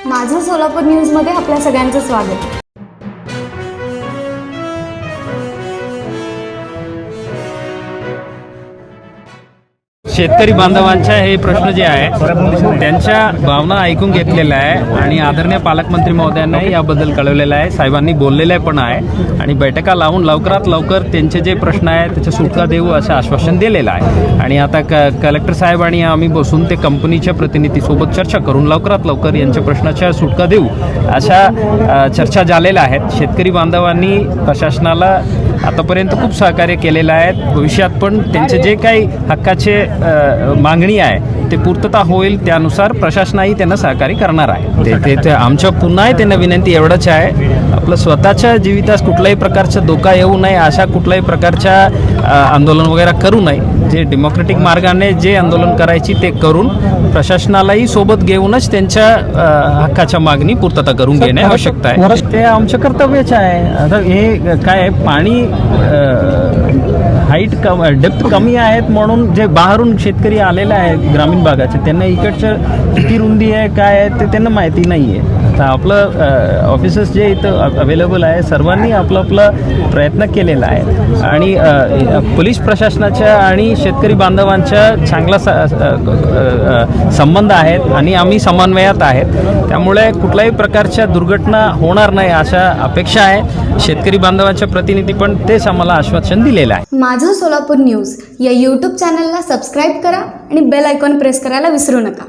माझं सोलापूर न्यूजमध्ये आपल्या सगळ्यांचं स्वागत. शेतकरी बांधवांच्या हे प्रश्न जे आहे त्यांच्या भावना ऐकून घेतलेल्या आहे आणि आदरणीय पालकमंत्री महोदयांनाही याबद्दल कळवलेलं आहे. साहेबांनी बोललेलं पण आहे आणि बैठका लावून लवकरात लवकर त्यांचे जे प्रश्न आहेत त्याच्या सुटका देऊ असं आश्वासन दिलेलं आहे. आणि आता कलेक्टर साहेब आणि आम्ही बसून ते कंपनीच्या प्रतिनिधीसोबत चर्चा करून लवकरात लवकर यांच्या प्रश्नाच्या सुटका देऊ अशा चर्चा झालेल्या आहेत. शेतकरी बांधवांनी प्रशासनाला आतापर्यंत खूप सहकार्य केलेलं आहे. भविष्यात पण त्यांचे जे काही हक्काचे मागणी आहे ते पूर्तता होईल त्यानुसार प्रशासनही त्यांना सहकार्य करणार आहे. ते आमच्या पुन्हाही त्यांना विनंती एवढंच आहे, आपलं स्वतःच्या जीवितास कुठल्याही प्रकारचा धोका येऊ नये अशा कुठल्याही प्रकारच्या आंदोलन वगैरे करू नये. जे डेमोक्रेटिक मार्गाने जे आंदोलन करायची ते करून प्रशासनालाही सोबत घेऊनच त्यांच्या हक्काच्या मागणी पूर्तता करून घेणे आवश्यकता आहे. ते आमचं कर्तव्यच आहे. आता हे काय पाणी हाईट डेप्थ कमी आहेत म्हणून जे बाहेरून शेतकरी आलेले आहेत ग्रामीण भागाचे त्यांना इकडचं किती रुंदी आहे काय आहे ते त्यांना माहिती नाही आहे. तर आपलं ऑफिसर्स जे इथं अवेलेबल आहे सर्वांनी आपला प्रयत्न केलेला आहे आणि पोलीस प्रशासनाच्या आणि शेतकरी बांधवांच्या चांगला संबंध आहेत आणि आम्ही समन्वयात आहेत. त्यामुळे कुठल्याही प्रकारच्या दुर्घटना होणार नाही अशा अपेक्षा आहे. शेतकरी बांधवांच्या प्रतिनिधी पण तेच आम्हाला आश्वासन दिलेलं आहे. माझं सोलापूर न्यूज या यूट्यूब चॅनलला सबस्क्राईब करा आणि बेल आयकॉन प्रेस करायला विसरू नका.